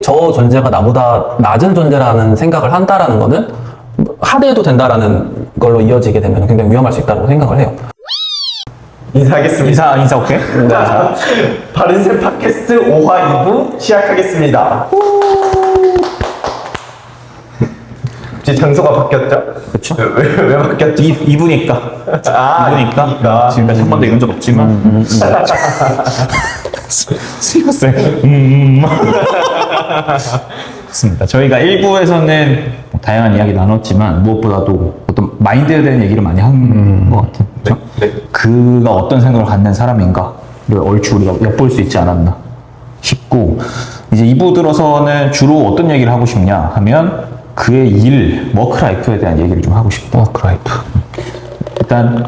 저 존재가 나보다 낮은 존재라는 생각을 한다라는 거는 하대해도 된다라는 걸로 이어지게 되면 굉장히 위험할 수 있다고 생각을 해요. 인사하겠습니다. 인사 오케이? 네. 바른셈 팟캐스트 5화 2부 시작하겠습니다. 이제 장소가 바뀌었죠? 그쵸. 왜 바뀌었죠? 이부니까. 이부니까. 지금까지 한 번도 이런 적 없지만. 스리퍼스. 좋습니다. 저희가 1부에서는 다양한 이야기 나눴지만 무엇보다도 어떤 마인드에 대한 얘기를 많이 한 것 같아요. 그렇죠? 네. 그가 어떤 생각을 갖는 사람인가를 얼추 우리가 엿볼 수 있지 않았나 싶고, 이제 2부 들어서는 주로 어떤 얘기를 하고 싶냐 하면 그의 일, 워크라이프에 대한 얘기를 좀 하고 싶다. 워크라이프. 일단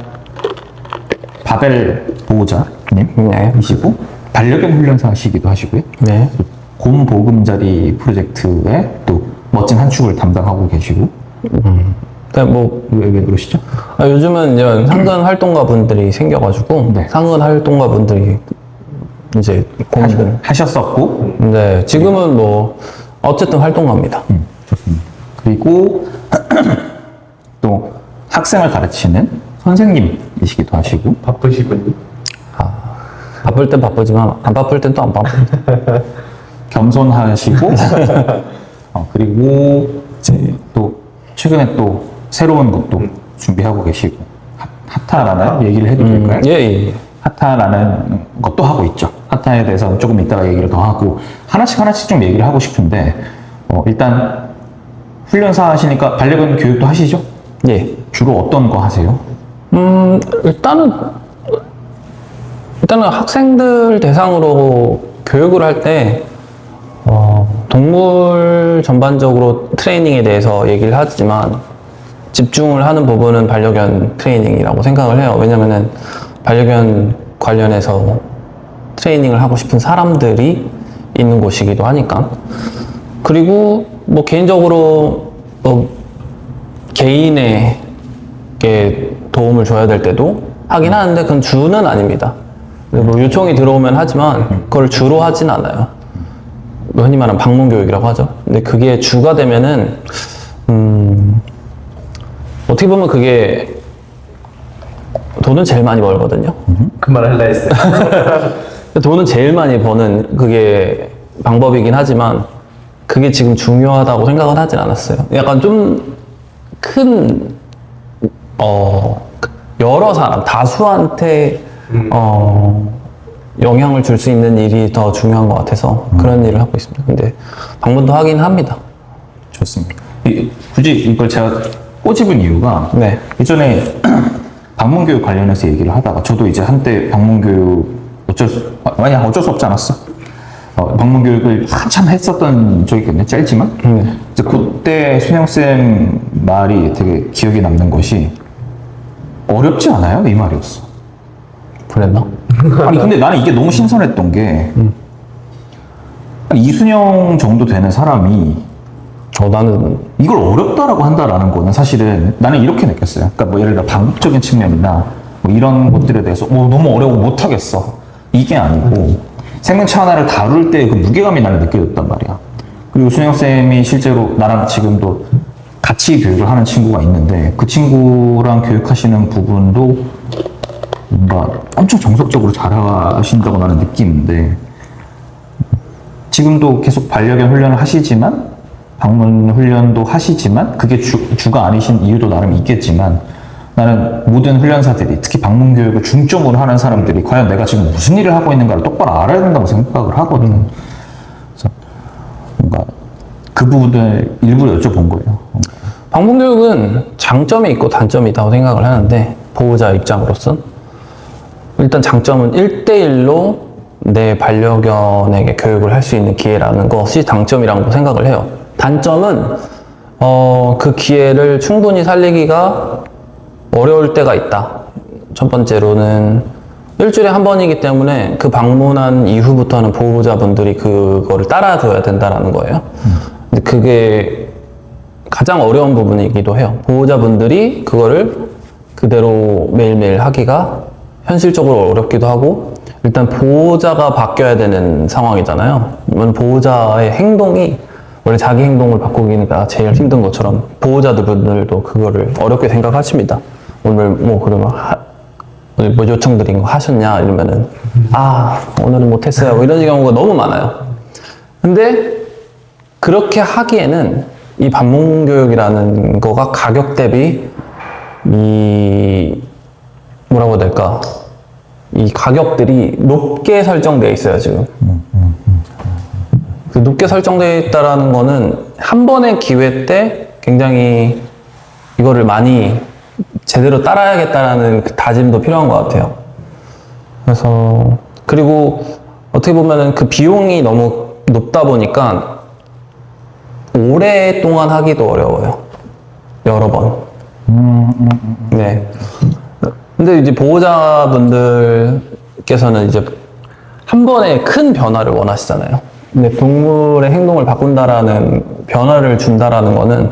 바벨 보호자님이시고 네. 반려견 훈련사시기도 하시고요. 네. 곰 보금자리 프로젝트의 또 멋진 한 축을 담당하고 계시고. 뭐 왜 그러시죠? 요즘은 이제 상근 활동가 분들이 생겨가지고 네. 상근 활동가 분들이 이제 공익을 하셨었고. 네, 지금은 뭐 어쨌든 활동가입니다. 좋습니다. 그리고 또 학생을 가르치는 선생님이시기도 하시고. 바쁘시군요. 바쁠 땐 바쁘지만 안 바쁠 땐 또 안 바쁩니다. 겸손하시고. 그리고 이제 또 최근에 또 새로운 것도 준비하고 계시고. 핫하라는 얘기를 해도 될까요? 예. 핫하라는 것도 하고 있죠. 핫하에 대해서 조금 이따가 얘기를 더 하고 하나씩 좀 얘기를 하고 싶은데, 일단 훈련사 하시니까 반려견 교육도 하시죠? 예. 주로 어떤 거 하세요? 일단은 학생들 대상으로 교육을 할 때 동물 전반적으로 트레이닝에 대해서 얘기를 하지만 집중을 하는 부분은 반려견 트레이닝이라고 생각을 해요. 왜냐면은 반려견 관련해서 트레이닝을 하고 싶은 사람들이 있는 곳이기도 하니까. 그리고 뭐 개인적으로 개인에게 도움을 줘야 될 때도 하긴 하는데 그건 주는 아닙니다. 뭐 요청이 들어오면 하지만 그걸 주로 하진 않아요. 흔히 말하는 방문 교육이라고 하죠. 근데 그게 주가 되면은 어떻게 보면 그게 돈은 제일 많이 벌거든요. 그 말 할라 했어요. 돈은 제일 많이 버는 그게 방법이긴 하지만 그게 지금 중요하다고 생각은 하진 않았어요. 약간 좀 큰 여러 사람, 다수한테 영향을 줄 수 있는 일이 더 중요한 것 같아서 그런 일을 하고 있습니다. 근데 방문도 하긴 합니다. 좋습니다. 굳이 이걸 제가 꼬집은 이유가, 네. 예전에 방문교육 관련해서 얘기를 하다가 저도 이제 한때 방문교육 어쩔 수 없지 않았어. 방문교육을 한참 했었던 적이 있거든요. 짧지만. 이제 그때 순영쌤 말이 되게 기억에 남는 것이 어렵지 않아요? 이 말이었어. 그랬나? 아니 근데 나는 이게 너무 신선했던 게 이순영 정도 되는 사람이 나는 이걸 어렵다라고 한다라는 거는 사실은 나는 이렇게 느꼈어요. 그러니까 뭐 예를 들어 방법적인 측면이나 뭐 이런 것들에 대해서 너무 어려워 못하겠어 이게 아니고 생명체 하나를 다룰 때 그 무게감이 나는 느껴졌단 말이야. 그리고 순영 쌤이 실제로 나랑 지금도 같이 교육을 하는 친구가 있는데 그 친구랑 교육하시는 부분도 뭔가 엄청 정석적으로 잘하신다고 나는 느끼는데, 지금도 계속 반려견 훈련을 하시지만 방문 훈련도 하시지만 그게 주가 아니신 이유도 나름 있겠지만, 나는 모든 훈련사들이 특히 방문 교육을 중점으로 하는 사람들이 과연 내가 지금 무슨 일을 하고 있는가를 똑바로 알아야 된다고 생각을 하거든. 그래서 뭔가 그 부분을 일부러 여쭤본 거예요. 방문 교육은 장점이 있고 단점이 있다고 생각을 하는데, 보호자 입장으로선 일단 장점은 1대1로 내 반려견에게 교육을 할 수 있는 기회라는 것이 장점이라고 생각을 해요. 단점은 그 기회를 충분히 살리기가 어려울 때가 있다. 첫 번째로는 일주일에 한 번이기 때문에 그 방문한 이후부터는 보호자분들이 그거를 따라줘야 된다는 거예요. 근데 그게 가장 어려운 부분이기도 해요. 보호자분들이 그거를 그대로 매일매일 하기가 현실적으로 어렵기도 하고, 일단 보호자가 바뀌어야 되는 상황이잖아요. 그러면 보호자의 행동이 원래 자기 행동을 바꾸기가 제일 힘든 것처럼 보호자들도 그거를 어렵게 생각하십니다. 오늘 뭐 그러면 오늘 뭐 요청드린 거 하셨냐 이러면은 오늘은 못했어요 뭐 이런 경우가 너무 많아요. 근데 그렇게 하기에는 이 반문 교육이라는 거가 가격 대비 뭐라고 해야 될까? 이 가격들이 높게 설정되어 있어요, 지금. 그 높게 설정되어 있다라는 거는 한 번의 기회 때 굉장히 이거를 많이 제대로 따라야겠다라는 그 다짐도 필요한 것 같아요. 그래서, 그리고 어떻게 보면은 그 비용이 너무 높다 보니까 오랫동안 하기도 어려워요. 여러 번. 네. 근데 이제 보호자분들께서는 이제 한 번에 큰 변화를 원하시잖아요. 근데 동물의 행동을 바꾼다라는 변화를 준다라는 거는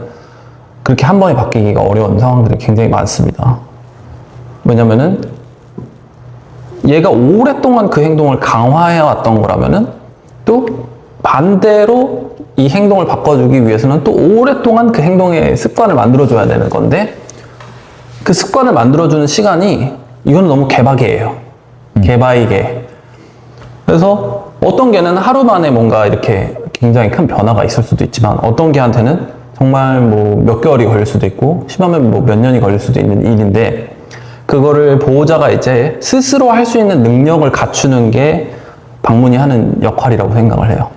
그렇게 한 번에 바뀌기가 어려운 상황들이 굉장히 많습니다. 왜냐면은 얘가 오랫동안 그 행동을 강화해 왔던 거라면은 또 반대로 이 행동을 바꿔주기 위해서는 또 오랫동안 그 행동의 습관을 만들어줘야 되는 건데 그 습관을 만들어주는 시간이 이건 너무 개박이에요. 개박이게. 그래서 어떤 개는 하루 만에 뭔가 이렇게 굉장히 큰 변화가 있을 수도 있지만 어떤 개한테는 정말 뭐 몇 개월이 걸릴 수도 있고 심하면 뭐 몇 년이 걸릴 수도 있는 일인데 그거를 보호자가 이제 스스로 할 수 있는 능력을 갖추는 게 방문이 하는 역할이라고 생각을 해요.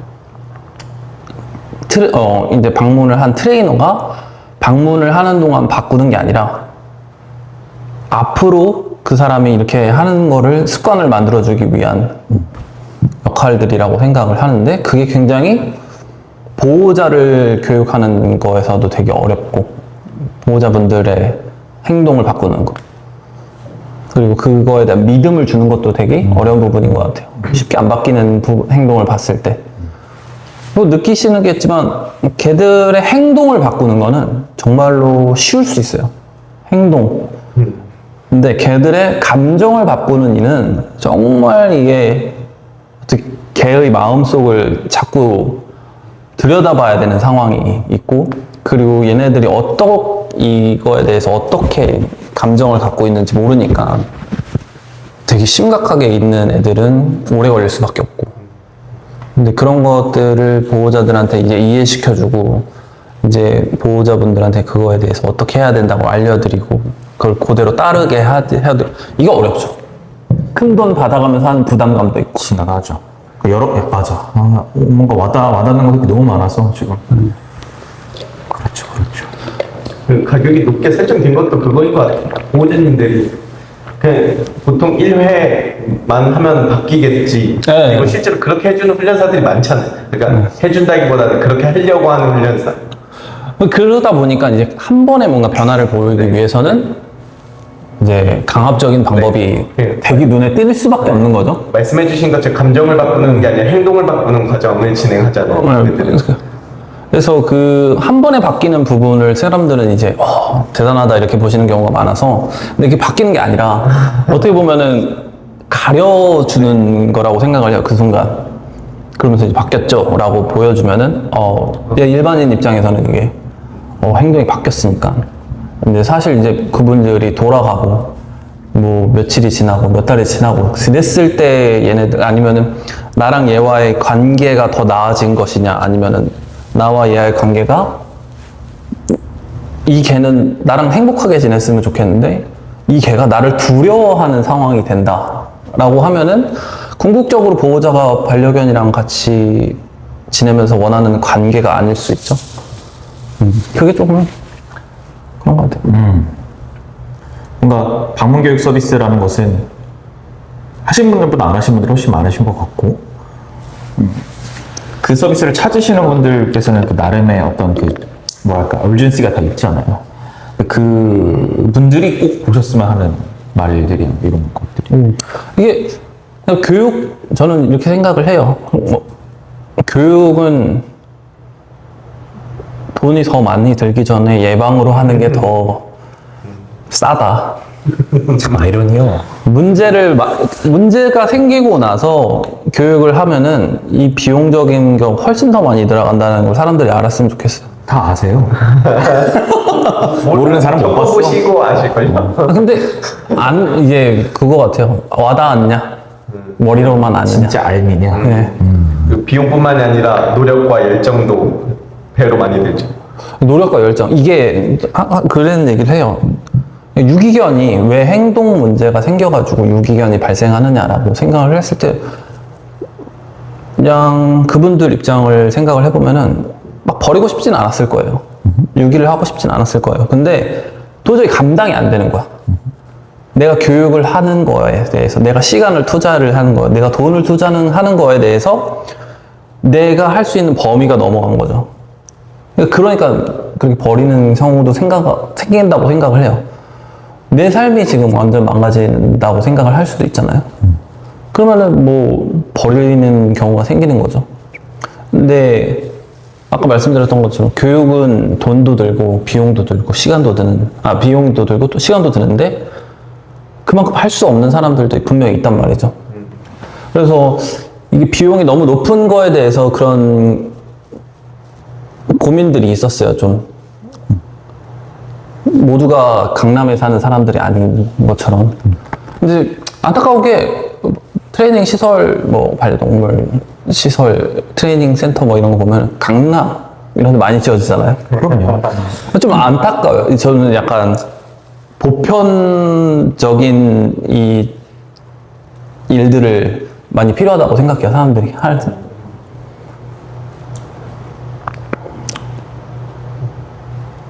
이제 방문을 한 트레이너가 방문을 하는 동안 바꾸는 게 아니라 앞으로 그 사람이 이렇게 하는 거를 습관을 만들어주기 위한 역할들이라고 생각을 하는데 그게 굉장히 보호자를 교육하는 거에서도 되게 어렵고 보호자분들의 행동을 바꾸는 거 그리고 그거에 대한 믿음을 주는 것도 되게 어려운 부분인 것 같아요. 쉽게 안 바뀌는 행동을 봤을 때 뭐 느끼시겠지만 개들의 행동을 바꾸는 거는 정말로 쉬울 수 있어요. 행동. 근데 개들의 감정을 바꾸는 이는 정말 이게 어떻게 개의 마음속을 자꾸 들여다봐야 되는 상황이 있고 그리고 얘네들이 이거에 대해서 어떻게 감정을 갖고 있는지 모르니까 되게 심각하게 있는 애들은 오래 걸릴 수밖에 없고 근데 그런 것들을 보호자들한테 이제 이해시켜주고 이제 보호자분들한테 그거에 대해서 어떻게 해야 된다고 알려드리고 그걸 그대로 따르게 해야 돼. 이거 어렵죠. 큰 돈 받아가면서 하는 부담감도 있고. 지나가죠. 맞아. 뭔가 와닿는 것이 너무 많아서 지금. 그렇죠. 그 가격이 높게 설정된 것도 그거인 것 같아요. 보호자님들이 그냥 보통 1회만 하면 바뀌겠지. 네. 그리고 실제로 그렇게 해주는 훈련사들이 많잖아요. 그러니까 해준다기보다는 그렇게 하려고 하는 훈련사. 그러다 보니까 이제 한 번에 뭔가 변화를 보이기 위해서는 이제 강압적인 방법이 네. 되게 눈에 띌 수밖에 없는 거죠. 말씀해주신 것처럼 감정을 바꾸는 게 아니라 행동을 바꾸는 과정을 진행하잖아요. 그들은. 그래서 그 한 번에 바뀌는 부분을 사람들은 이제 대단하다 이렇게 보시는 경우가 많아서 근데 이게 바뀌는 게 아니라 어떻게 보면은 가려주는 거라고 생각을 해요. 그 순간 그러면서 이제 바뀌었죠 라고 보여주면은 일반인 입장에서는 이게 행동이 바뀌었으니까 근데 사실 이제 그분들이 돌아가고 뭐 며칠이 지나고 몇 달이 지나고 그랬을 때 얘네들 아니면은 나랑 얘와의 관계가 더 나아진 것이냐 아니면은 나와 얘와의 관계가 이 개는 나랑 행복하게 지냈으면 좋겠는데 이 개가 나를 두려워하는 상황이 된다 라고 하면은 궁극적으로 보호자가 반려견이랑 같이 지내면서 원하는 관계가 아닐 수 있죠. 그게 조금 그런 것 같아요. 뭔가 방문교육 서비스라는 것은 하신 분들보다 안 하신 분들이 훨씬 많으신 것 같고 그 서비스를 찾으시는 분들께서는 그 나름의 어떤 urgency가 다 있잖아요. 그 분들이 꼭 보셨으면 하는 말들이 이런 것들이. 이게 그냥 저는 이렇게 생각을 해요. 교육은 돈이 더 많이 들기 전에 예방으로 하는 게 더 싸다. 참 아이러니요. 문제가 생기고 나서 교육을 하면은 이 비용적인 게 훨씬 더 많이 들어간다는 걸 사람들이 알았으면 좋겠어요. 다 아세요? 모르는 사람 못 봤어. 보시고 아실걸요? 근데 이게 그거 같아요. 와닿았냐? 머리로만 아느냐? 진짜 알미냐? 네. 그 비용뿐만이 아니라 노력과 열정도 배로 많이 들죠. 노력과 열정. 이게 그런 얘기를 해요. 유기견이 왜 행동 문제가 생겨가지고 유기견이 발생하느냐라고 생각을 했을 때 그냥 그분들 입장을 생각을 해보면은 막 버리고 싶진 않았을 거예요. 유기를 하고 싶진 않았을 거예요. 근데 도저히 감당이 안 되는 거야. 내가 교육을 하는 거에 대해서, 내가 시간을 투자를 하는 거, 내가 돈을 투자하는 거에 대해서 내가 할 수 있는 범위가 넘어간 거죠. 그러니까 그렇게 버리는 경우도 생긴다고 생각을 해요. 내 삶이 지금 완전 망가진다고 생각을 할 수도 있잖아요. 그러면은 뭐 버리는 경우가 생기는 거죠. 근데 아까 말씀드렸던 것처럼 교육은 돈도 들고 비용도 들고 시간도 드는, 비용도 들고 또 시간도 드는데 그만큼 할 수 없는 사람들도 분명히 있단 말이죠. 그래서 이게 비용이 너무 높은 거에 대해서 그런 고민들이 있었어요, 좀. 모두가 강남에 사는 사람들이 아닌 것처럼. 근데 안타까우게 트레이닝 시설, 뭐 반려동물 시설, 트레이닝 센터 뭐 이런 거 보면 강남 이런 데 많이 지어지잖아요. 그럼요. 좀 안타까워요. 저는 약간 보편적인 이 일들을 많이 필요하다고 생각해요, 사람들이.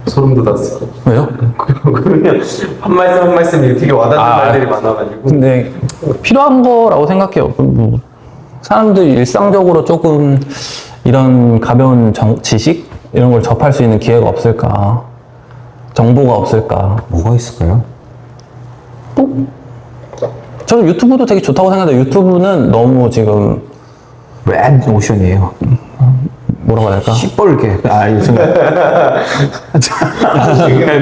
소름 돋았어. 왜요? 그냥 한 말씀 한 말씀이 되게 와닿는 말들이 많아가지고. 근데 필요한 거라고 생각해요. 뭐 사람들이 일상적으로 조금 이런 가벼운 지식? 이런 걸 접할 수 있는 기회가 없을까? 정보가 없을까? 뭐가 있을까요? 저는 유튜브도 되게 좋다고 생각해요. 유튜브는 너무 지금 red 오션이에요. 뭐라고 해야 될까? 시뻘게. 무슨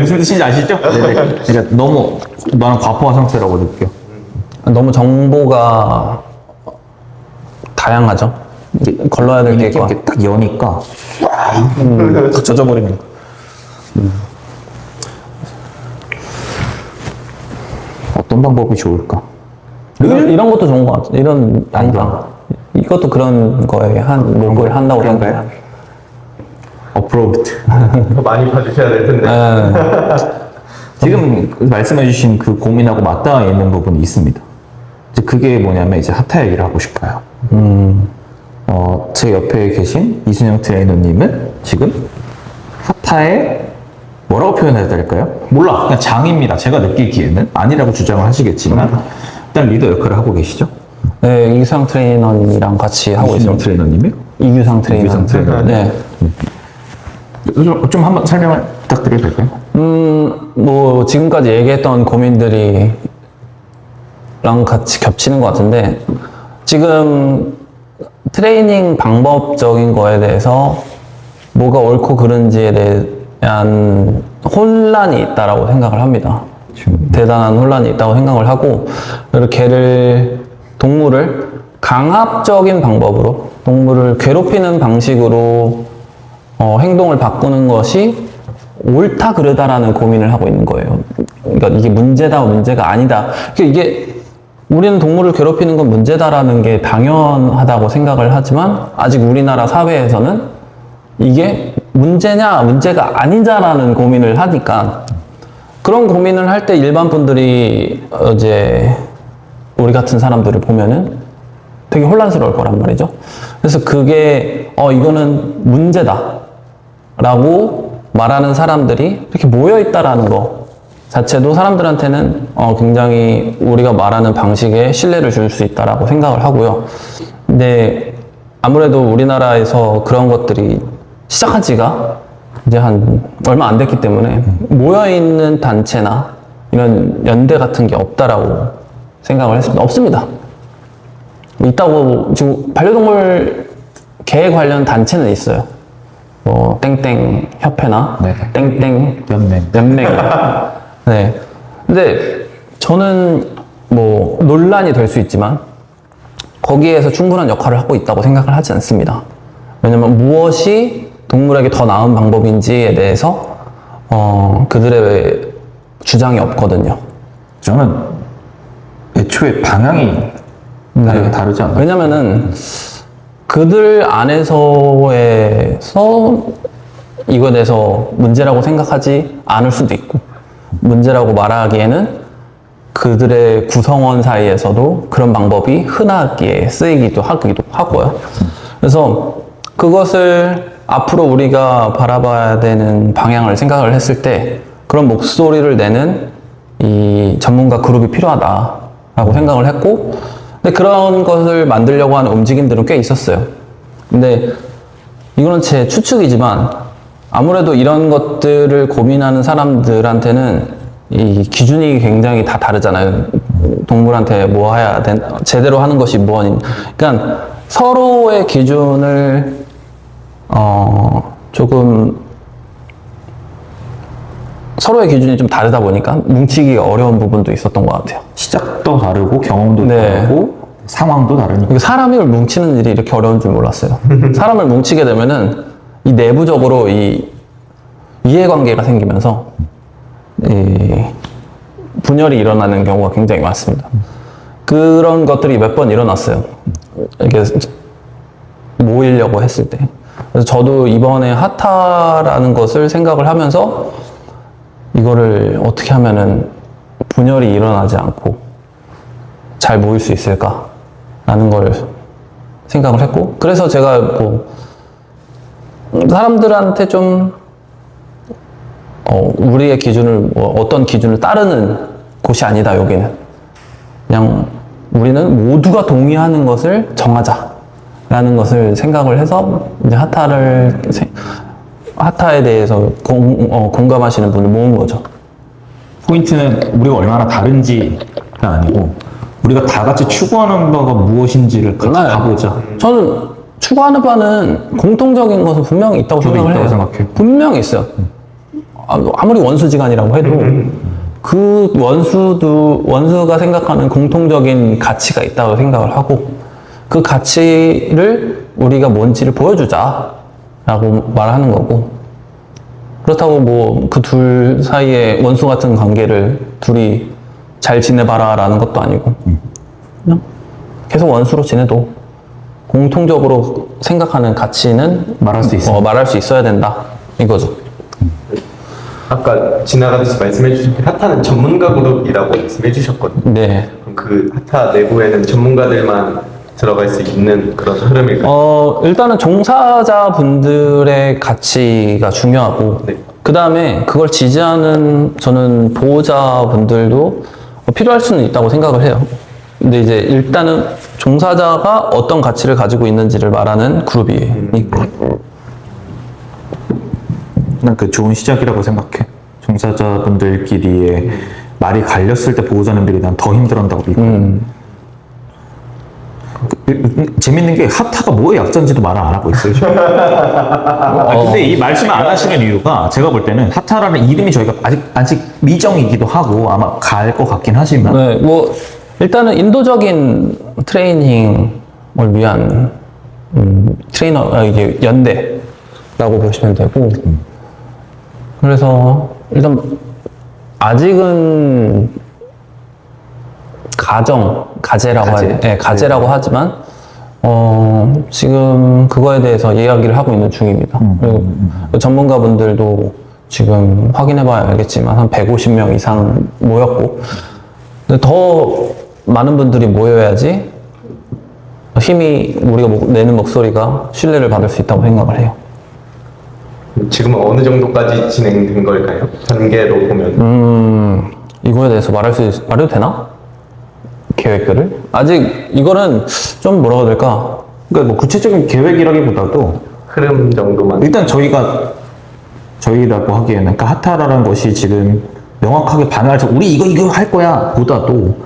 무슨 뜻인지 아시죠? 네네. 그러니까 너무 나는 과포화 상태라고 느껴. 너무 정보가 다양하죠. 걸러야 될 게 있고. 이렇게 딱 여니까 딱 젖어버리는 거. 어떤 방법이 좋을까? 이런 것도 좋은 것 같아요. 이런 영상. 이것도 그런 거에 목을 한다고 생각해요. 어프로드. 더 많이 봐주셔야 될 텐데. 지금 말씀해주신 그 고민하고 맞닿아 있는 부분이 있습니다. 이제 그게 뭐냐면 이제 핫타 얘기를 하고 싶어요. 제 옆에 계신 이순영 트레이너님은 지금 핫타의 뭐라고 표현해야 될까요? 몰라. 그냥 장입니다. 제가 느끼기에는 아니라고 주장을 하시겠지만 일단 리더 역할을 하고 계시죠? 네, 이규상 트레이너님이랑 같이 하고 이순영 있습니다. 트레이너님이요? 이규상 트레이너. 이규상 트레이너. 네. 좀 한번 설명을 부탁드려도 될까요? 뭐 지금까지 얘기했던 고민들이랑 같이 겹치는 것 같은데 지금 트레이닝 방법적인 거에 대해서 뭐가 옳고 그른지에 대한 혼란이 있다라고 생각을 합니다. 대단한 혼란이 있다고 생각을 하고 동물을 강압적인 방법으로 동물을 괴롭히는 방식으로 행동을 바꾸는 것이 옳다 그르다라는 고민을 하고 있는 거예요. 그러니까 이게 문제다 문제가 아니다. 그러니까 이게 우리는 동물을 괴롭히는 건 문제다라는 게 당연하다고 생각을 하지만 아직 우리나라 사회에서는 이게 문제냐 문제가 아니냐라는 고민을 하니까 그런 고민을 할 때 일반 분들이 이제 우리 같은 사람들을 보면은 되게 혼란스러울 거란 말이죠. 그래서 그게 이거는 문제다 라고 말하는 사람들이 이렇게 모여 있다라는 거 자체도 사람들한테는 굉장히 우리가 말하는 방식에 신뢰를 줄 수 있다라고 생각을 하고요. 근데 아무래도 우리나라에서 그런 것들이 시작한 지가 이제 한 얼마 안 됐기 때문에 모여있는 단체나 이런 연대 같은 게 없다라고 생각을 했습니다. 없습니다. 있다고 지금 반려동물 개 관련 단체는 있어요. 뭐 땡땡 협회나 네. 땡땡 연맹. 연맹. 네. 근데 저는 뭐 논란이 될 수 있지만 거기에서 충분한 역할을 하고 있다고 생각을 하지 않습니다. 왜냐면 무엇이 동물에게 더 나은 방법인지에 대해서 그들의 주장이 없거든요. 저는 애초에 방향이 다르지 않나요? 왜냐면은 그들 안에서에서 이거에 대해서 문제라고 생각하지 않을 수도 있고, 문제라고 말하기에는 그들의 구성원 사이에서도 그런 방법이 흔하게 쓰이기도 하고요. 그래서 그것을 앞으로 우리가 바라봐야 되는 방향을 생각을 했을 때 그런 목소리를 내는 이 전문가 그룹이 필요하다라고 생각을 했고, 근데 그런 것을 만들려고 하는 움직임들은 꽤 있었어요. 근데 이거는 제 추측이지만 아무래도 이런 것들을 고민하는 사람들한테는 이 기준이 굉장히 다 다르잖아요. 동물한테 뭐 해야 되나, 제대로 하는 것이 뭐니. 그러니까 서로의 기준을 조금 서로의 기준이 좀 다르다 보니까 뭉치기가 어려운 부분도 있었던 것 같아요. 시작도 다르고 경험도 네. 다르고 상황도 다르니까. 이게 사람을 뭉치는 일이 이렇게 어려운 줄 몰랐어요. 사람을 뭉치게 되면은 이 내부적으로 이 이해관계가 생기면서 이 분열이 일어나는 경우가 굉장히 많습니다. 그런 것들이 몇 번 일어났어요. 이렇게 모이려고 했을 때. 그래서 저도 이번에 핫타라는 것을 생각을 하면서 이거를 어떻게 하면은 분열이 일어나지 않고 잘 모일 수 있을까라는 걸 생각을 했고, 그래서 제가 뭐 사람들한테 좀 우리의 기준을 어떤 기준을 따르는 곳이 아니다. 여기는 그냥 우리는 모두가 동의하는 것을 정하자라는 것을 생각을 해서 이제 핫타에 대해서 공감하시는 분을 모은 거죠. 포인트는 우리가 얼마나 다른지가 아니고 우리가 다 같이 추구하는 바가 무엇인지를 같이 네. 가보자. 저는 추구하는 바는 공통적인 것은 분명히 있다고 저도 생각을 있다고 해요. 생각해요. 분명히 있어요. 아무리 원수지간이라고 해도 그 원수가 생각하는 공통적인 가치가 있다고 생각을 하고, 그 가치를 우리가 뭔지를 보여주자라고 말하는 거고, 그렇다고 뭐 그 둘 사이에 원수 같은 관계를 둘이 잘 지내봐라라는 것도 아니고, 그냥 계속 원수로 지내도 공통적으로 생각하는 가치는 말할 수 있어요. 말할 수 있어야 된다 이거죠. 아까 지나가듯이 말씀해 주신 게 핫타는 전문가 그룹이라고 말씀해 주셨거든요. 네. 그럼 그 핫타 내부에는 전문가들만 들어갈 수 있는 그런 흐름일까요? 일단은 종사자분들의 가치가 중요하고, 네. 그 다음에 그걸 지지하는 저는 보호자분들도 필요할 수는 있다고 생각을 해요. 근데 이제 일단은 종사자가 어떤 가치를 가지고 있는지를 말하는 그룹이니까. 난 그 좋은 시작이라고 생각해. 종사자분들끼리의 말이 갈렸을 때 보호자님들이 난 더 힘들어한다고 믿거든. 재밌는 게 핫타가 뭐의 약자인지도 말을 안 하고 있어요. 근데 이 말씀을 안 하시는 이유가 제가 볼 때는 핫타라는 이름이 저희가 아직 미정이기도 하고 아마 갈 것 같긴 하지만 네, 뭐 일단은 인도적인 트레이닝을 위한 이게 연대라고 보시면 되고, 그래서 일단 아직은 가제라고 하지만 지금 그거에 대해서 이야기를 하고 있는 중입니다. 그리고 전문가분들도 지금 확인해봐야 알겠지만 한 150명 이상 모였고, 근데 더 많은 분들이 모여야지 힘이 우리가 내는 목소리가 신뢰를 받을 수 있다고 생각을 해요. 지금은 어느 정도까지 진행된 걸까요? 단계로 보면. 이거에 대해서 말해도 되나? 계획들을? 아직 이거는 좀 뭐라고 해야 될까? 그러니까 뭐 구체적인 계획이라기보다도 흐름 정도만. 일단 저희라고 하기에는 그러니까 핫타라는 것이 지금 명확하게 반응할 우리 이거 할 거야 보다도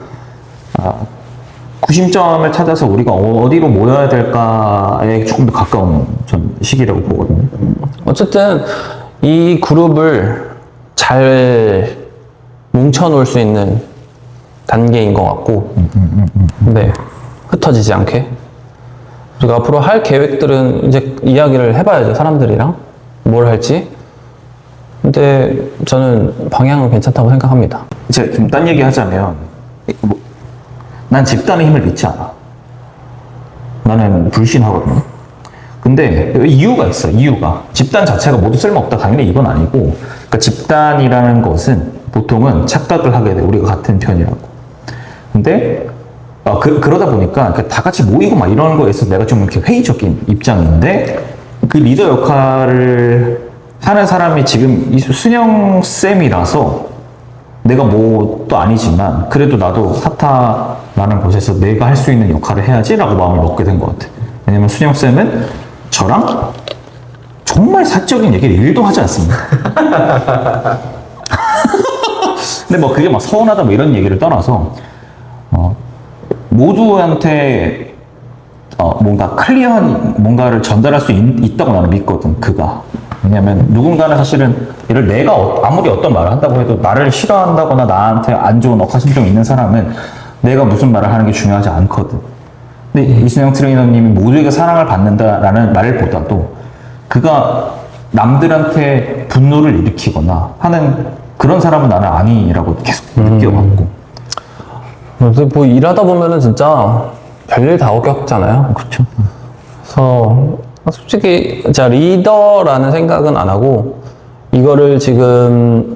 구심점을 찾아서 우리가 어디로 모여야 될까에 조금 더 가까운 전 시기라고 보거든요. 어쨌든 이 그룹을 잘 뭉쳐놓을 수 있는 단계인 것 같고, 네, 흩어지지 않게. 그리고 앞으로 할 계획들은 이제 이야기를 해봐야죠, 사람들이랑. 뭘 할지. 근데 저는 방향은 괜찮다고 생각합니다. 이제 좀 딴 얘기 하자면, 난 집단의 힘을 믿지 않아. 나는 불신하거든요. 근데 이유가 있어, 이유가. 집단 자체가 모두 쓸모없다, 당연히 이건 아니고, 그러니까 집단이라는 것은 보통은 착각을 하게 돼, 우리가 같은 편이라고. 근데 그러다 보니까 다 같이 모이고 막 이런 거에 있어서 내가 좀 이렇게 회의적인 입장인데, 그 리더 역할을 하는 사람이 지금 이 순영 쌤이라서 내가 뭐 또 아니지만 그래도 나도 하타라는 곳에서 내가 할 수 있는 역할을 해야지라고 마음을 먹게 된 것 같아. 왜냐면 순영 쌤은 저랑 정말 사적인 얘기를 1도 하지 않습니다. 근데 뭐 그게 막 서운하다 뭐 이런 얘기를 떠나서 모두한테 뭔가 클리어한 뭔가를 전달할 수 있다고 나는 믿거든, 그가. 왜냐면 누군가는 사실은 내가 아무리 어떤 말을 한다고 해도 나를 싫어한다거나 나한테 안 좋은 억하심정이 있는 사람은 내가 무슨 말을 하는 게 중요하지 않거든. 근데 이순영 트레이너님이 모두에게 사랑을 받는다라는 말보다도 그가 남들한테 분노를 일으키거나 하는 그런 사람은 나는 아니라고 계속 느껴왔고. 그래서 뭐 일하다 보면은 진짜 별일 다 겪잖아요. 그렇죠. 그래서 솔직히 진짜 리더라는 생각은 안 하고 이거를 지금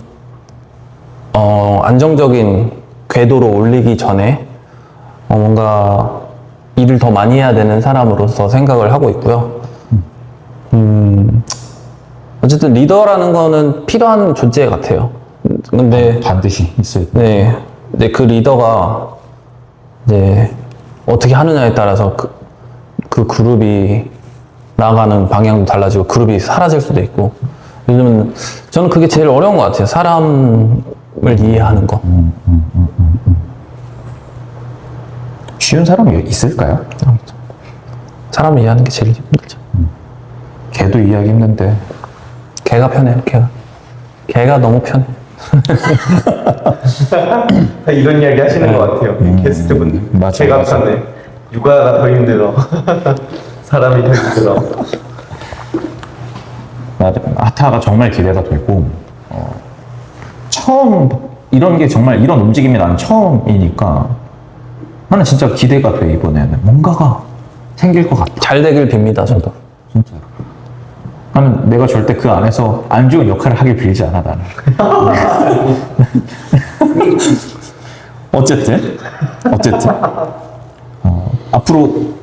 안정적인 궤도로 올리기 전에 뭔가 일을 더 많이 해야 되는 사람으로서 생각을 하고 있고요. 어쨌든 리더라는 거는 필요한 존재 같아요. 근데 반드시 있어야 돼. 네, 근데 그 리더가 이제 어떻게 하느냐에 따라서 그 그룹이 나아가는 방향도 달라지고 그룹이 사라질 수도 있고. 요즘은 저는 그게 제일 어려운 것 같아요. 사람을 이해하는 거. 쉬운 사람이 있을까요? 사람을 이해하는 게 제일 힘들죠. 걔도 이해하기 힘든데. 걔가 편해요, 걔가. 걔가 너무 편해. 다 이런 이야기 하시는 것 같아요. 이 게스트분들. 맞아, 제가 맞아. 편해. 육아가 더 힘들어. 사람이 더 힘들어. 하타가 정말 기대가 되고, 처음 이런 게 정말 이런 움직임이 나는 처음이니까 나는 진짜 기대가 돼. 이번에는 뭔가가 생길 것 같아. 잘 되길 빕니다, 저도. 진짜. 나는 내가 절대 그 안에서 안 좋은 역할을 하길 빌지 않아, 나는. 어쨌든 앞으로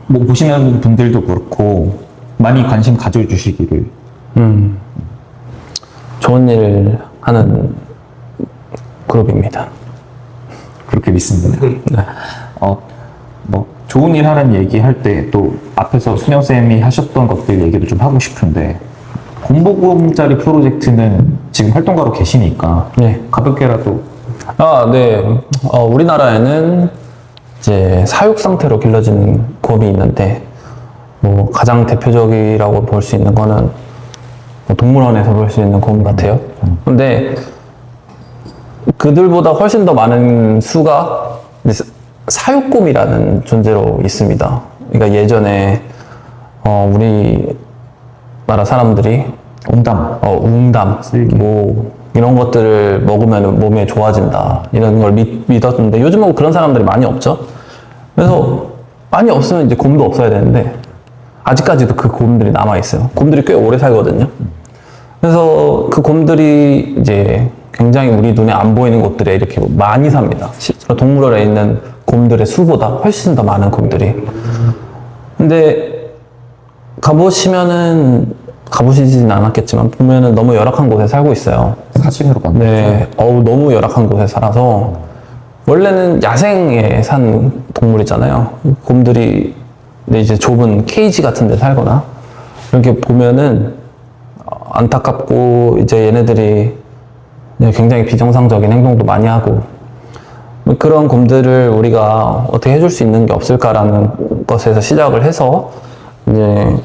뭐 보시는 분들도 그렇고 많이 관심 가져주시기를. 좋은 일 하는 그룹입니다. 그렇게 믿습니다. 뭐 좋은 일 하는 얘기 할 때 또 앞에서 순영쌤이 하셨던 것들 얘기도 좀 하고 싶은데, 공보금짜리 프로젝트는 지금 활동가로 계시니까 네. 가볍게라도. 네. 우리나라에는 이제 사육 상태로 길러지는 곰이 있는데, 뭐 가장 대표적이라고 볼 수 있는 거는 뭐 동물원에서 볼 수 있는 곰 같아요. 근데 그들보다 훨씬 더 많은 수가 이제 사육곰이라는 존재로 있습니다. 그러니까 예전에 우리나라 사람들이 웅담, 뭐 이런 것들을 먹으면 몸에 좋아진다 이런 걸 믿었는데 요즘은 그런 사람들이 많이 없죠. 그래서 많이 없으면 이제 곰도 없어야 되는데 아직까지도 그 곰들이 남아 있어요. 곰들이 꽤 오래 살거든요. 그래서 그 곰들이 이제 굉장히 우리 눈에 안 보이는 곳들에 이렇게 많이 삽니다. 실제로 동물원에 있는 곰들의 수보다 훨씬 더 많은 곰들이. 근데 가보시진 않았겠지만 보면은 너무 열악한 곳에 살고 있어요. 사진으로 봤는데. 네, 너무 열악한 곳에 살아서 원래는 야생에 산 동물이잖아요. 곰들이 이제 좁은 케이지 같은 데 살거나 이렇게 보면은 안타깝고 이제 얘네들이 굉장히 비정상적인 행동도 많이 하고 그런 곰들을 우리가 어떻게 해줄 수 있는 게 없을까라는 것에서 시작을 해서 이제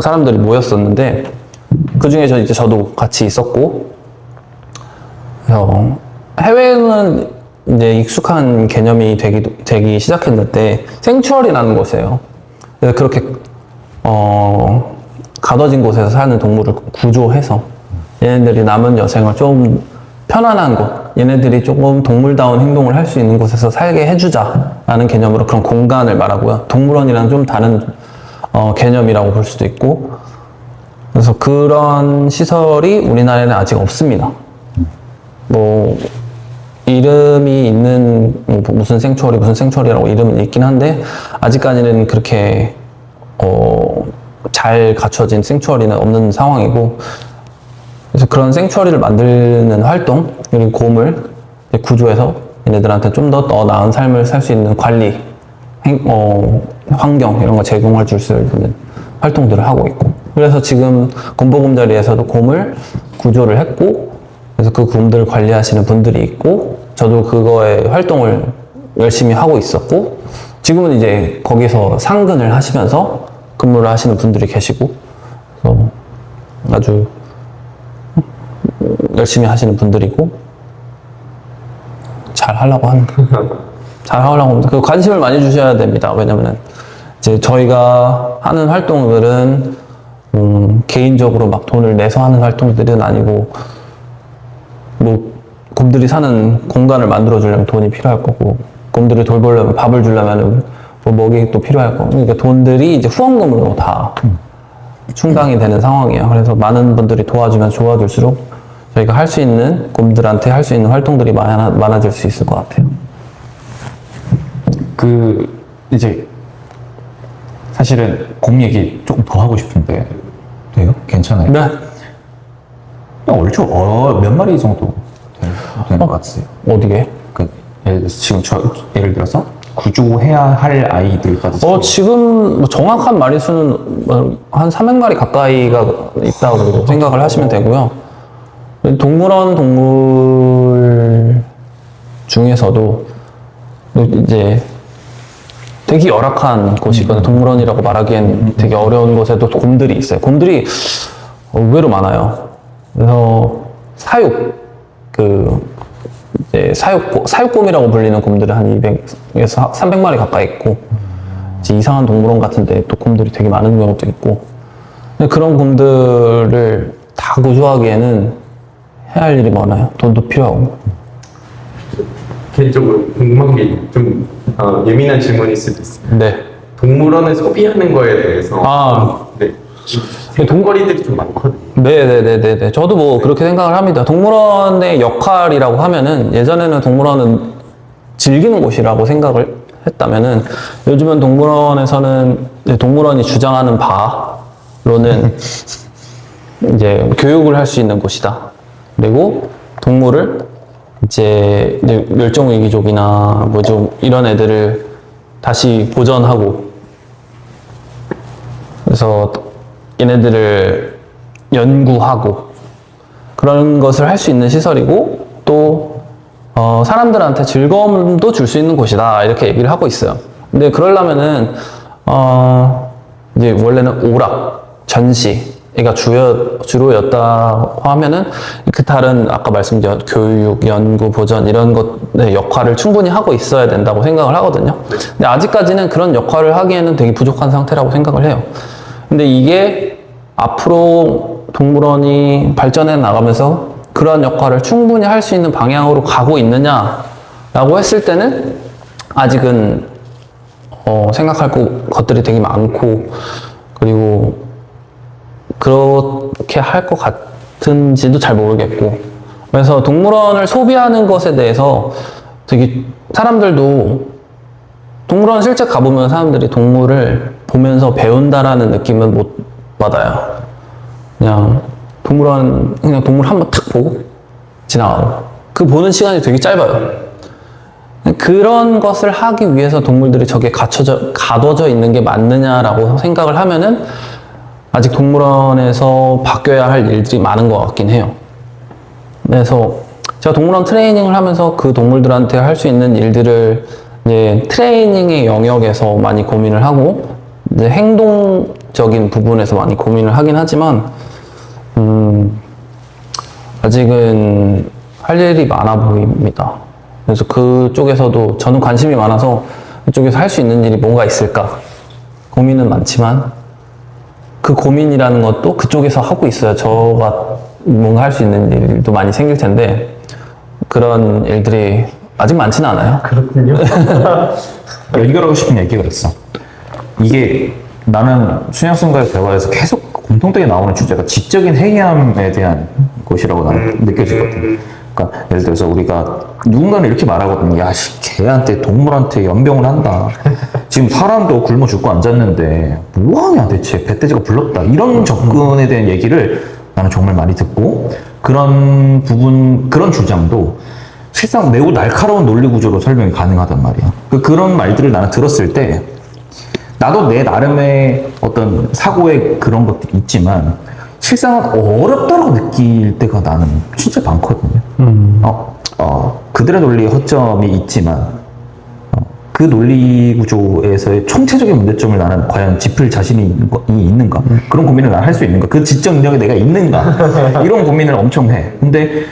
사람들이 모였었는데 그 중에 저도 같이 있었고 그래서 해외는 이제 익숙한 개념이 되기 시작했는데 생추얼이라는 곳이에요. 그래서 그렇게 가둬진 곳에서 사는 동물을 구조해서 얘네들이 남은 여생을 좀 편안한 곳, 얘네들이 조금 동물다운 행동을 할 수 있는 곳에서 살게 해주자라는 개념으로 그런 공간을 말하고요. 동물원이랑 좀 다른 개념이라고 볼 수도 있고, 그래서 그런 시설이 우리나라에는 아직 없습니다. 뭐 이름이 있는 무슨 생추얼이라고 이름은 있긴 한데 아직까지는 그렇게 잘 갖춰진 생추얼이는 없는 상황이고, 그래서 그런 생추얼이를 만드는 활동, 그리고 곰을 구조해서 얘네들한테 좀 더 나은 삶을 살 수 있는 관리, 환경 이런 거 제공해 줄 수 있는 활동들을 하고 있고, 그래서 지금 곰보금자리에서도 곰을 구조를 했고, 그래서 그 곰들을 관리하시는 분들이 있고, 저도 그거에 활동을 열심히 하고 있었고, 지금은 이제 거기서 상근을 하시면서 근무를 하시는 분들이 계시고, 그래서 아주 열심히 하시는 분들이고, 잘 하려고 합니다. 그 관심을 많이 주셔야 됩니다. 왜냐면은 이제 저희가 하는 활동들은 개인적으로 막 돈을 내서 하는 활동들은 아니고, 뭐 곰들이 사는 공간을 만들어 주려면 돈이 필요할 거고, 곰들을 돌보려면 밥을 주려면 뭐 먹이도 필요할 거고, 그러니까 돈들이 이제 후원금으로 다 충당이 되는 상황이에요. 그래서 많은 분들이 도와주면 좋아질수록 저희가 할 수 있는, 곰들한테 할 수 있는 활동들이 많아질 수 있을 것 같아요. 이제 사실은 곰 얘기 조금 더 하고 싶은데 돼요? 괜찮아요? 네. 얼추 몇 마리 정도 되는 것 같으세요? 어디게? 예를 들어서 구조해야 할 아이들까지. 지금 뭐 정확한 마리수는 한 300마리 가까이가 있다고 생각을 하시면 되고요. 동물원 동물 중에서도 이제 되게 열악한 곳이 있거든요. 동물원이라고 말하기엔 되게 어려운 곳에도 곰들이 있어요. 곰들이 의외로 많아요. 그래서 이제 사육곰이라고 불리는 곰들이 한 200에서 300마리 가까이 있고, 이제 이상한 동물원 같은데 또 곰들이 되게 많은 경우도 있고, 근데 그런 곰들을 다 구조하기에는 해야 할 일이 많아요. 돈도 필요하고. 개인적으로 궁금한 게 좀 예민한 질문일 수도 있어요. 네. 동물원을 소비하는 거에 대해서 네. 동거리들이 좀 많거든요. 네네네네. 저도 뭐 그렇게 생각을 합니다. 동물원의 역할이라고 하면은, 예전에는 동물원은 즐기는 곳이라고 생각을 했다면은, 요즘은 동물원에서는 동물원이 주장하는 바로는 이제 교육을 할 수 있는 곳이다. 그리고 동물을 이제 멸종위기종이나 뭐 좀 이런 애들을 다시 보전하고, 그래서 얘네들을 연구하고 그런 것을 할 수 있는 시설이고, 또 사람들한테 즐거움도 줄 수 있는 곳이다, 이렇게 얘기를 하고 있어요. 근데 그러려면은 이제 원래는 오락, 전시가 주로였다고 하면은 그 다른 아까 말씀드린 교육, 연구, 보전 이런 것의 역할을 충분히 하고 있어야 된다고 생각을 하거든요. 근데 아직까지는 그런 역할을 하기에는 되게 부족한 상태라고 생각을 해요. 근데 이게 앞으로 동물원이 발전해 나가면서 그런 역할을 충분히 할 수 있는 방향으로 가고 있느냐라고 했을 때는 아직은 생각할 것들이 되게 많고, 그리고 그렇게 할 것 같은지도 잘 모르겠고, 그래서 동물원을 소비하는 것에 대해서 되게 사람들도, 동물원 실제 가보면 사람들이 동물을 보면서 배운다라는 느낌은 못 받아요. 그냥 동물 한번 탁 보고 지나가고, 그 보는 시간이 되게 짧아요. 그런 것을 하기 위해서 동물들이 저게 가둬져 있는 게 맞느냐라고 생각을 하면은 아직 동물원에서 바뀌어야 할 일들이 많은 것 같긴 해요. 그래서 제가 동물원 트레이닝을 하면서 그 동물들한테 할 수 있는 일들을 이제 트레이닝의 영역에서 많이 고민을 하고, 이제 행동적인 부분에서 많이 고민을 하긴 하지만, 아직은 할 일이 많아 보입니다. 그래서 그쪽에서도 저는 관심이 많아서 그쪽에서 할 수 있는 일이 뭐가 있을까 고민은 많지만 그 고민이라는 것도 그쪽에서 하고 있어야 저가 뭔가 할 수 있는 일도 많이 생길 텐데 그런 일들이 아직 많지는 않아요. 그렇군요. 연결하고 싶은 얘기가 있어. 이게 나는 순영쌤과의 대화에서 계속 공통되게 나오는 주제가 지적인 회의함에 대한 것이라고 나는 느껴지거든. 그러니까 예를 들어서 우리가 누군가는 이렇게 말하거든요. 야, 씨, 걔한테 동물한테 연병을 한다. 지금 사람도 굶어 죽고 앉았는데 뭐하냐 대체 배돼지가 불렀다. 이런 접근에 대한 얘기를 나는 정말 많이 듣고 그런 부분, 그런 주장도 실상 매우 날카로운 논리 구조로 설명이 가능하단 말이야. 그런 말들을 나는 들었을 때 나도 내 나름의 어떤 사고에 그런 것들이 있지만 실상은 어렵다고 느낄 때가 나는 진짜 많거든요. 그들의 논리에 허점이 있지만 그 논리 구조에서의 총체적인 문제점을 나는 과연 짚을 자신이 있는가? 그런 고민을 난 할 수 있는가? 그 지적 능력이 내가 있는가? 이런 고민을 엄청 해. 근데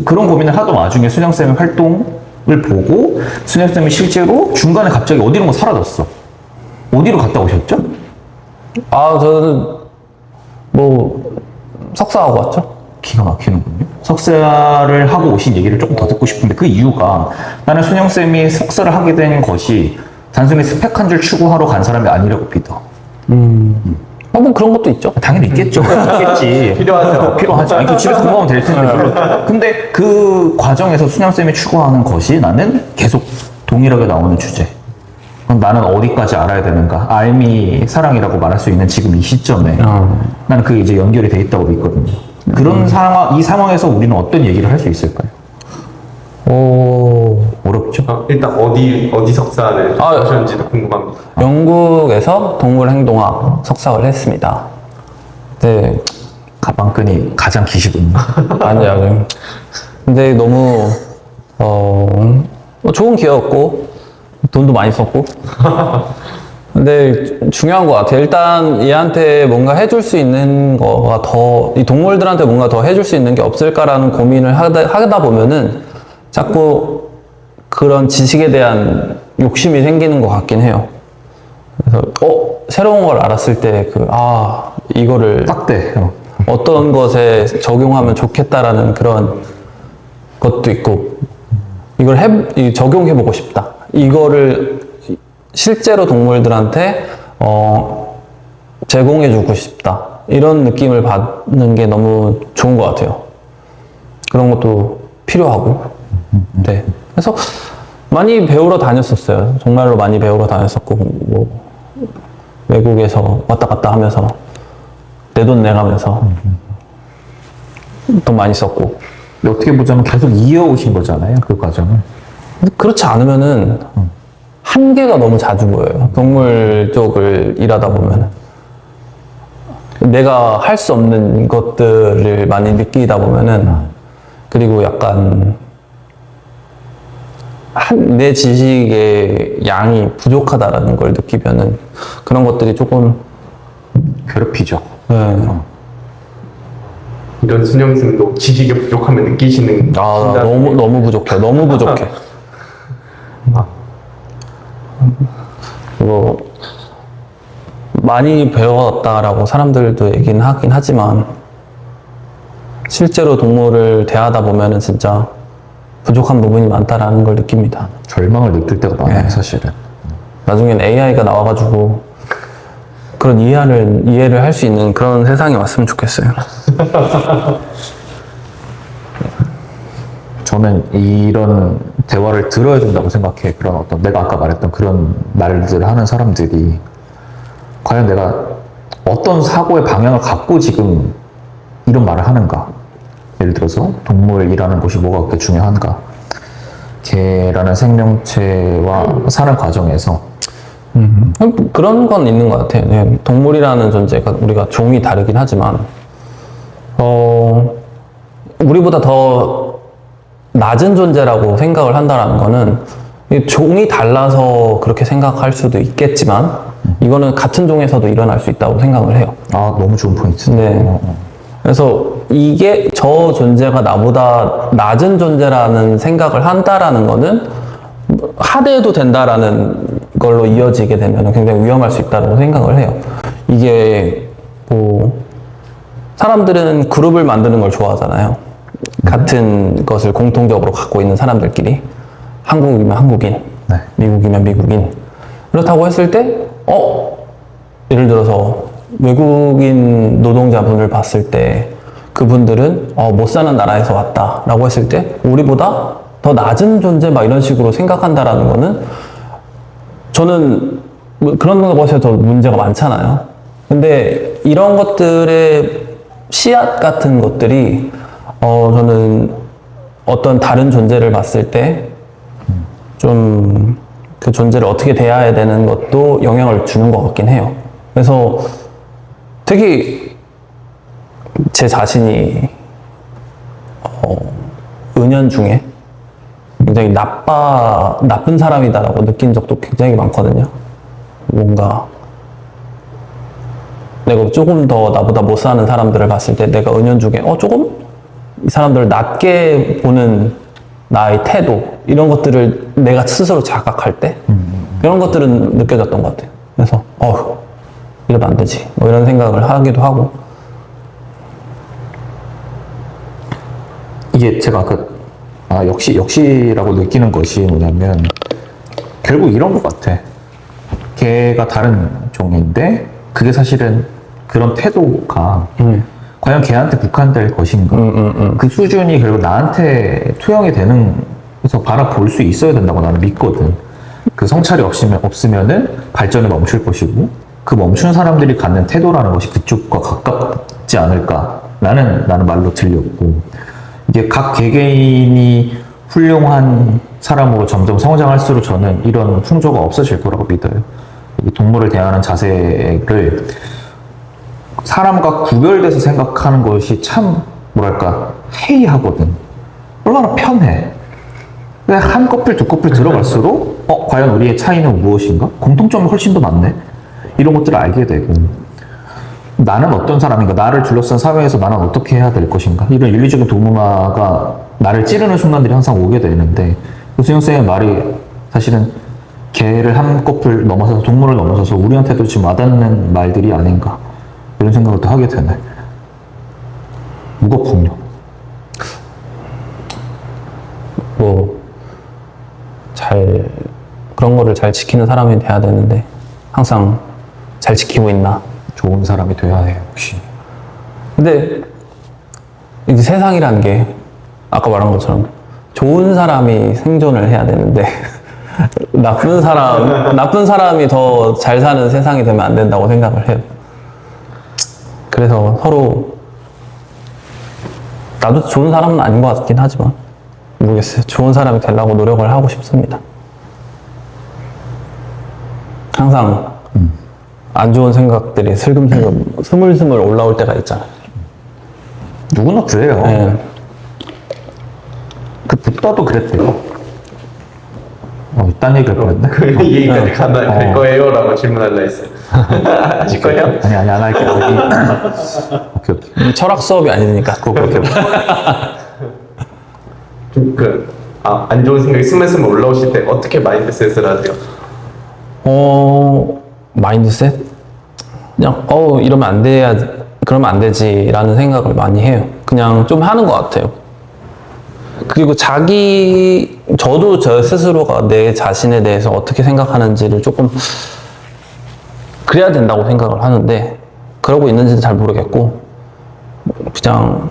그런 고민을 하던 와중에 순영쌤의 활동을 보고 순영쌤이 실제로 중간에 갑자기 어디론가 사라졌어. 어디로 갔다 오셨죠? 저는 뭐 석사하고 왔죠. 기가 막히는군요. 석사를 하고 오신 얘기를 조금 더 듣고 싶은데 그 이유가 나는 순영쌤이 석사를 하게 된 것이 단순히 스펙 한 줄 추구하러 간 사람이 아니라고 믿어. 뭐 그런 것도 있죠. 당연히 있겠죠. 있겠지. 필요하죠. 필요하지. 아니, 그 집에서 공부하면 될 텐데. 물론. 근데 그 과정에서 순영쌤이 추구하는 것이 나는 계속 동일하게 나오는 주제. 그럼 나는 어디까지 알아야 되는가? 알미 사랑이라고 말할 수 있는 지금 이 시점에 나는 그게 이제 연결이 돼 있다고 믿거든요. 그런 이 상황에서 우리는 어떤 얘기를 할 수 있을까요? 어렵죠? 일단 어디 석사를 하셨는지도 궁금합니다. 영국에서 동물행동학 석사를 했습니다. 네, 가방끈이 가장 기시군요. 아니요. 근데 너무 좋은 기회였고 돈도 많이 썼고 근데 중요한 것 같아요. 일단 얘한테 뭔가 해줄 수 있는 거가 이 동물들한테 뭔가 더 해줄 수 있는 게 없을까라는 고민을 하다 보면은 자꾸 그런 지식에 대한 욕심이 생기는 것 같긴 해요. 그래서 새로운 걸 알았을 때 이거를 딱 돼. 어떤 것에 적용하면 좋겠다라는 그런 것도 있고 이걸 적용해보고 싶다. 이거를 실제로 동물들한테 제공해주고 싶다. 이런 느낌을 받는 게 너무 좋은 것 같아요. 그런 것도 필요하고. 네. 그래서 많이 배우러 다녔었어요. 정말로 많이 배우러 다녔었고, 뭐 외국에서 왔다 갔다 하면서 내 돈 내가면서 돈 많이 썼고. 근데 어떻게 보자면 계속 이어오신 거잖아요, 그 과정을. 근데 그렇지 않으면은 한계가 너무 자주 보여요. 동물 쪽을 일하다 보면은. 내가 할 수 없는 것들을 많이 느끼다 보면은, 그리고 약간, 내 지식의 양이 부족하다라는 걸 느끼면은, 그런 것들이 조금, 괴롭히죠. 네. 이런 순영쌤도 지식의 부족함을 느끼시는 너무 부족해. 너무 부족해. 그리고 많이 배웠다라고 사람들도 얘기는 하긴 하지만 실제로 동물을 대하다 보면은 진짜 부족한 부분이 많다라는 걸 느낍니다. 절망을 느낄 때가 많아요, 사실은. 나중엔 AI가 나와가지고 그런 이해를 할 수 있는 그런 세상이 왔으면 좋겠어요. 저는 이런 대화를 들어야 된다고 생각해. 그런 어떤 내가 아까 말했던 그런 말들을 하는 사람들이 과연 내가 어떤 사고의 방향을 갖고 지금 이런 말을 하는가. 예를 들어서 동물이라는 것이 뭐가 그렇게 중요한가. 개라는 생명체와 사는 과정에서 그런 건 있는 것 같아요. 네, 동물이라는 존재가 우리가 종이 다르긴 하지만 우리보다 더 낮은 존재라고 생각을 한다는 거는 종이 달라서 그렇게 생각할 수도 있겠지만 이거는 같은 종에서도 일어날 수 있다고 생각을 해요. 너무 좋은 포인트. 네. 그래서 이게 저 존재가 나보다 낮은 존재라는 생각을 한다라는 거는 하대해도 된다라는 걸로 이어지게 되면 굉장히 위험할 수 있다고 생각을 해요. 이게 뭐 사람들은 그룹을 만드는 걸 좋아하잖아요. 같은 것을 공통적으로 갖고 있는 사람들끼리 한국이면 한국인, 네. 미국이면 미국인. 그렇다고 했을 때 예를 들어서 외국인 노동자분을 봤을 때 그분들은 못 사는 나라에서 왔다라고 했을 때 우리보다 더 낮은 존재 막 이런 식으로 생각한다라는 거는 저는 뭐 그런 것에서 문제가 많잖아요. 근데 이런 것들의 씨앗 같은 것들이 저는 어떤 다른 존재를 봤을 때 좀 그 존재를 어떻게 대해야 되는 것도 영향을 주는 것 같긴 해요. 그래서 되게 제 자신이 은연중에 굉장히 나쁜 사람이다라고 느낀 적도 굉장히 많거든요. 뭔가 내가 조금 더 나보다 못 사는 사람들을 봤을 때 내가 은연중에 조금 이 사람들을 낮게 보는 나의 태도 이런 것들을 내가 스스로 자각할 때 이런 것들은 느껴졌던 것 같아요. 그래서 이러면 안 되지 뭐 이런 생각을 하기도 하고. 이게 제가 역시라고 느끼는 것이 뭐냐면 결국 이런 것 같아. 걔가 다른 종인데 그게 사실은 그런 태도가 과연 걔한테 국한될 것인가? 그 수준이 결국 나한테 투영이 되는, 그래서 바라볼 수 있어야 된다고 나는 믿거든. 그 성찰이 없으면은 발전이 멈출 것이고, 그 멈춘 사람들이 갖는 태도라는 것이 그쪽과 가깝지 않을까? 나는 말로 들렸고, 이게 각 개개인이 훌륭한 사람으로 점점 성장할수록 저는 이런 풍조가 없어질 거라고 믿어요. 이 동물을 대하는 자세를 사람과 구별돼서 생각하는 것이 참 뭐랄까 해이하거든. 얼마나 편해. 근데 한 커플 두 커플 들어갈수록 과연 우리의 차이는 무엇인가? 공통점이 훨씬 더 많네. 이런 것들을 알게 되고, 나는 어떤 사람인가? 나를 둘러싼 사회에서 나는 어떻게 해야 될 것인가? 이런 윤리적인 도문화가 나를 찌르는 순간들이 항상 오게 되는데, 유승용 쌤의 말이 사실은 개를 한 커플 넘어서서, 동물을 넘어서서 우리한테도 지금 와닿는 말들이 아닌가, 이런 생각을 또 하게 되네. 무겁군요. 그런 거를 잘 지키는 사람이 돼야 되는데 항상 잘 지키고 있나? 좋은 사람이 돼야 해요, 역시. 근데 이제 세상이라는 게 아까 말한 것처럼 좋은 사람이 생존을 해야 되는데 나쁜 사람이 더 잘 사는 세상이 되면 안 된다고 생각을 해요. 그래서 서로, 나도 좋은 사람은 아닌 것 같긴 하지만 모르겠어요. 좋은 사람이 되려고 노력을 하고 싶습니다. 항상 안 좋은 생각들이 슬금슬금 스물스물 올라올 때가 있잖아요. 누구나 그래요. 네. 그 붓다도 그랬대요. 이딴 얘기를 그랬네. 그 얘기까지 갈 거예요? 라고 질문하려 했어요. 하실 거예요? 아니, 안 할게요. 오케이. 철학 수업이 아니니까. 오케이. 안 좋은 생각이 스물스물 올라오실 때 어떻게 마인드셋을 하세요? 마인드셋? 그냥, 이러면 안 돼야, 그러면 안 되지라는 생각을 많이 해요. 그냥 좀 하는 것 같아요. 그리고 저도 저 스스로가 내 자신에 대해서 어떻게 생각하는지를 조금 그래야 된다고 생각을 하는데, 그러고 있는지는 잘 모르겠고, 그냥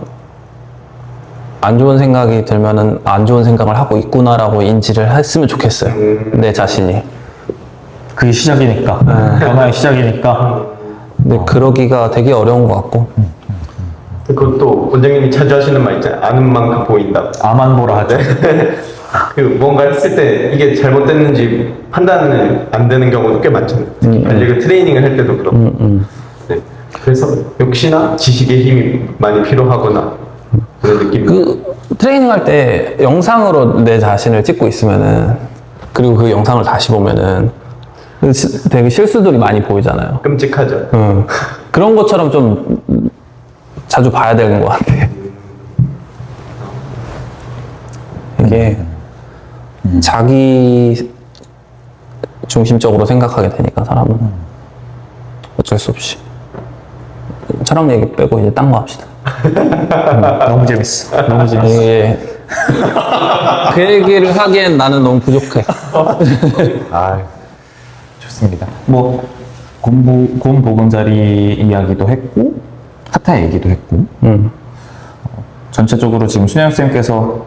안 좋은 생각이 들면은 안 좋은 생각을 하고 있구나라고 인지를 했으면 좋겠어요. 내 자신이. 그게 시작이니까. 변화의 시작이니까. 근데 그러기가 되게 어려운 것 같고. 그것도 원장님이 자주 하시는 말 있잖아요. 아는 만큼 보인다. 아만 보라 하죠. 그 뭔가 했을 때 이게 잘못됐는지 판단을 안 되는 경우도 꽤 많잖아요. 특히 반려견 트레이닝을 할 때도 그렇고. 네. 그래서 역시나 지식의 힘이 많이 필요하구나 그런 느낌이. 트레이닝 할 때 영상으로 내 자신을 찍고 있으면은, 그리고 그 영상을 다시 보면은 되게 실수들이 많이 보이잖아요. 끔찍하죠. 그런 것처럼 좀 자주 봐야 되는 것 같아. 자기 중심적으로 생각하게 되니까 사람은 어쩔 수 없이 철학 얘기 빼고 이제 딴 거 합시다. 너무 재밌어. 너무 재밌어. 이게 그 얘기를 하기엔 나는 너무 부족해. 아, 좋습니다. 뭐 곰 보금자리 이야기도 했고 하타 얘기도 했고 전체적으로 지금 순영 쌤께서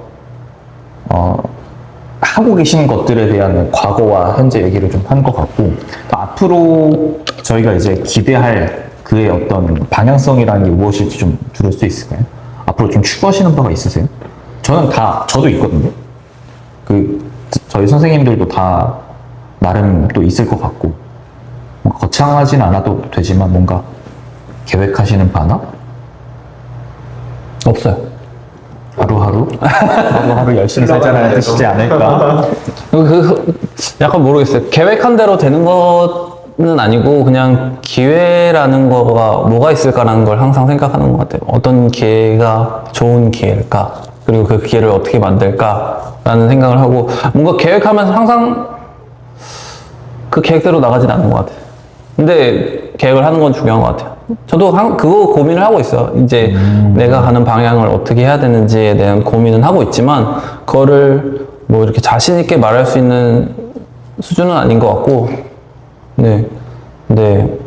하고 계신 것들에 대한 과거와 현재 얘기를 좀 한 것 같고 또 앞으로 저희가 이제 기대할 그의 어떤 방향성이라는 게 무엇일지 좀 들을 수 있을까요? 앞으로 좀 추구하시는 바가 있으세요? 저도 있거든요. 저희 선생님들도 다 나름 또 있을 것 같고 뭔가 거창하진 않아도 되지만 뭔가 계획하시는 바나 없어요. 하루하루 열심히 살자는 뜻이지 않을까? 약간 모르겠어요. 계획한 대로 되는 거는 아니고 그냥 기회라는 거가 뭐가 있을까라는 걸 항상 생각하는 것 같아요. 어떤 기회가 좋은 기회일까? 그리고 그 기회를 어떻게 만들까라는 생각을 하고 뭔가 계획하면서 항상 그 계획대로 나가진 않는 것 같아요. 근데 계획을 하는 건 중요한 것 같아요. 저도 그거 고민을 하고 있어요. 이제 내가 가는 방향을 어떻게 해야 되는지에 대한 고민은 하고 있지만 그거를 뭐 이렇게 자신 있게 말할 수 있는 수준은 아닌 것 같고 네. 근데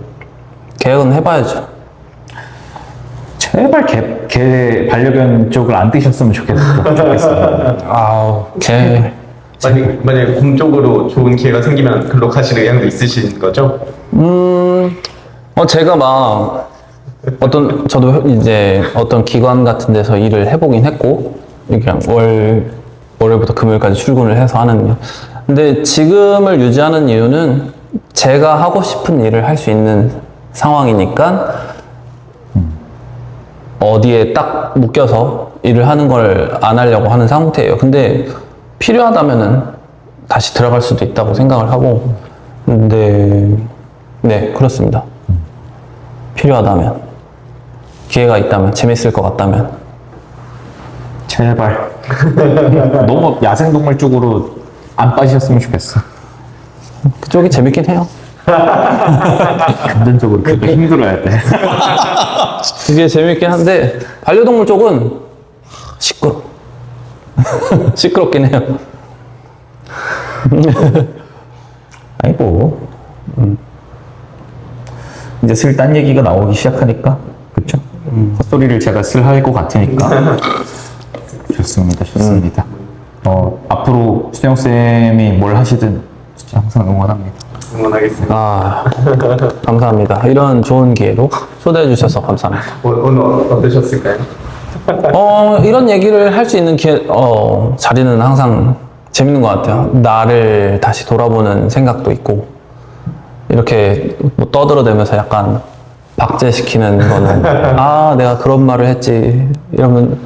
계획은 해봐야죠. 제발 반려견 쪽을 안 뛰셨으면 좋겠어요. 아우 계획 만약에 곰 쪽으로 좋은 기회가 생기면 글로 가실 의향도 있으신 거죠? 제가 막 저도 이제 어떤 기관 같은 데서 일을 해보긴 했고 그냥 월요일부터 금요일까지 출근을 해서 하는. 근데 지금을 유지하는 이유는 제가 하고 싶은 일을 할 수 있는 상황이니까 어디에 딱 묶여서 일을 하는 걸 안 하려고 하는 상태예요. 근데 필요하다면은 다시 들어갈 수도 있다고 생각을 하고 근데 네 그렇습니다. 필요하다면 기회가 있다면 재밌을 것 같다면 제발 너무 야생동물 쪽으로 안 빠지셨으면 좋겠어. 그쪽이 재밌긴 해요. 금전적으로 그게 힘들어야 돼. 그게 재밌긴 한데 반려동물 쪽은 시끄럽긴 해요. 아이고 이제 슬 딴 얘기가 나오기 시작하니까 그렇죠? 헛소리를 제가 슬 할 것 같으니까 좋습니다. 앞으로 수영 쌤이 뭘 하시든 진짜 항상 응원합니다. 응원하겠습니다. 감사합니다. 이런 좋은 기회로 초대해 주셔서 감사합니다. 오늘 어떠셨을까요? 이런 얘기를 할 수 있는 자리는 항상 재밌는 것 같아요. 나를 다시 돌아보는 생각도 있고 이렇게 뭐 떠들어대면서 약간 박제시키는 거는 내가 그런 말을 했지 이러면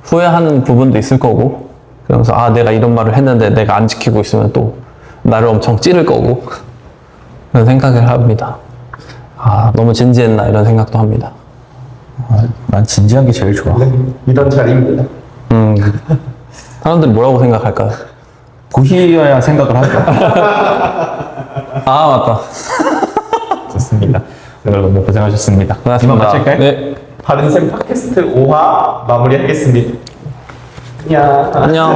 후회하는 부분도 있을 거고 그러면서 내가 이런 말을 했는데 내가 안 지키고 있으면 또 나를 엄청 찌를 거고 그런 생각을 합니다. 너무 진지했나 이런 생각도 합니다. 난 진지한 게 제일 좋아. 이런 자리입니다. 사람들이 뭐라고 생각할까요? 고희여야 생각을 하죠. 맞다. 좋습니다. 오늘 너무 고생하셨습니다. 고맙습니다. 이만 마칠까요? 네. 바른쌤 팟캐스트 5화 마무리하겠습니다. 안녕. 안녕.